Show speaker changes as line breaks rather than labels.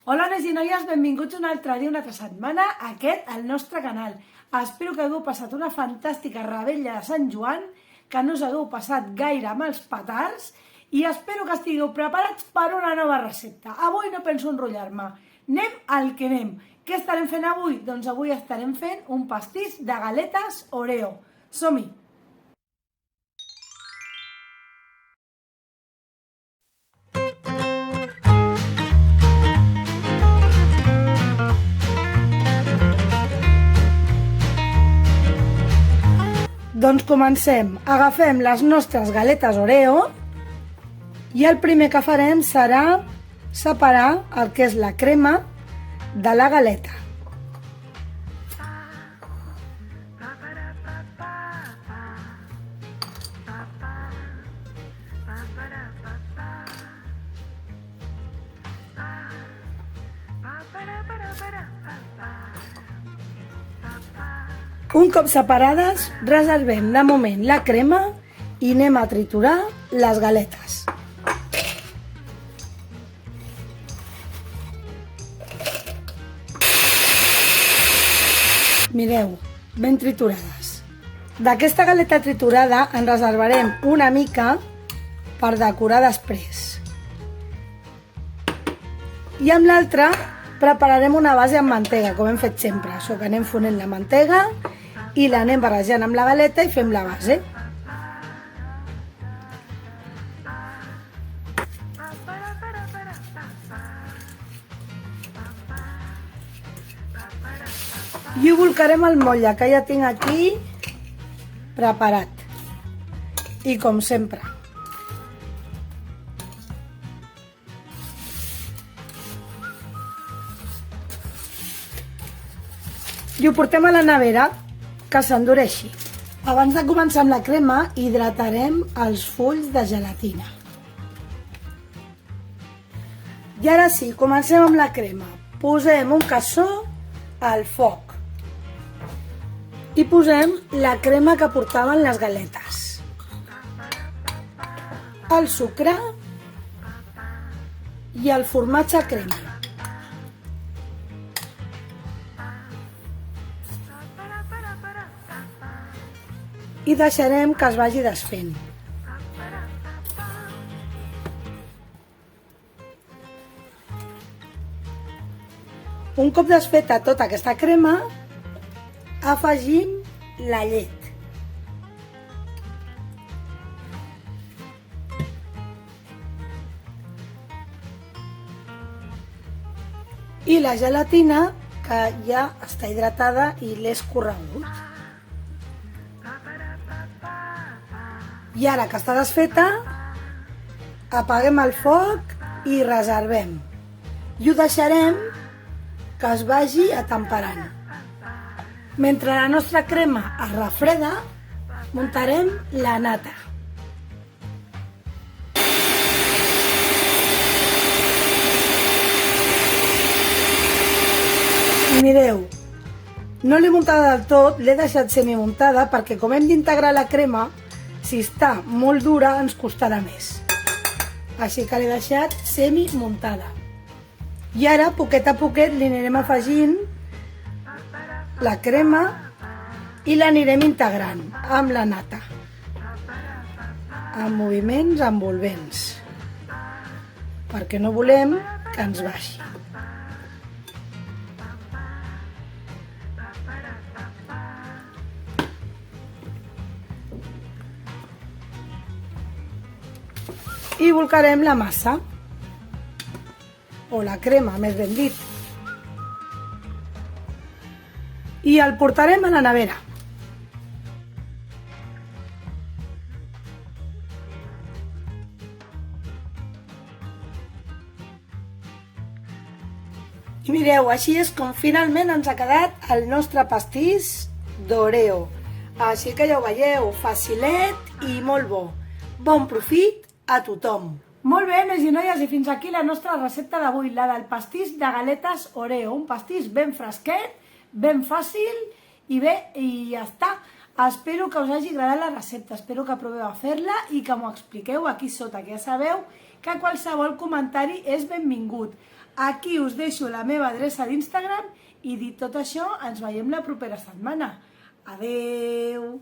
Hola, nois i noies, benvinguts un altre dia, una altra setmana, a al nostre canal. Espero que hagueu passat una fantàstica revetlla de Sant Joan, que no us hagueu passat gaire amb els petards, i espero que estigueu preparats per una nova recepta. Avui no penso enrotllar-me, anem al que anem. Què estarem fent avui? Doncs avui estarem fent un pastís de galetes Oreo. Som-hi! Doncs comencem. Agafem les nostres galetes Oreo i el primer que farem serà separar el que és la crema de la galeta. Un cop separades, reservem de moment la crema i anem a triturar les galetes. Mireu, ben triturades. D'aquesta galeta triturada en reservarem una mica per decorar després. I amb l'altra prepararem una base amb mantega, com hem fet sempre. Això que anem fonent la mantega i l'anem barrejant amb la galeta i fem la base. I ho bolcarem al motlle, que ja tinc aquí preparat. I com sempre, i ho portem a la nevera que s'endureixi. Abans de començar amb la crema, hidratarem els fulls de gelatina. I ara sí, comencem amb la crema. Posem un cassó al foc i posem la crema que portaven les galetes, el sucre i el formatge crema. I deixarem que es vagi desfent. Un cop desfeta tota aquesta crema, afegim la llet. I la gelatina, que ja està hidratada i l'he escorregut. I ara que està desfeta, apaguem el foc i reservem. I ho deixarem que es vagi atemperant. Mentre la nostra crema es refreda, muntarem la nata. I mireu, no l'he muntada del tot, l'he deixat semimuntada perquè com hem d'integrar la crema, si està molt dura ens costarà més. Així que l'he deixat semi-muntada. I ara, poquet a poquet, li anirem afegint la crema i l'anirem integrant amb la nata, amb moviments envolvents, perquè no volem que ens baixi. I bolcarem la massa, o la crema, més ben dit, i el portarem a la nevera. I mireu, així és com finalment ens ha quedat el nostre pastís d'Oreo. Així que ja ho veieu, facilet i molt bo. Bon profit a tothom! Molt bé, nois i noies, i fins aquí la nostra recepta d'avui, la del pastís de galetes Oreo. Un pastís ben fresquet, ben fàcil i bé, i ja està. Espero que us hagi agradat la recepta, espero que proveu a fer-la i que m'ho expliqueu aquí sota, que ja sabeu que qualsevol comentari és benvingut. Aquí us deixo la meva adreça d'Instagram i dit tot això, ens veiem la propera setmana. Adeu!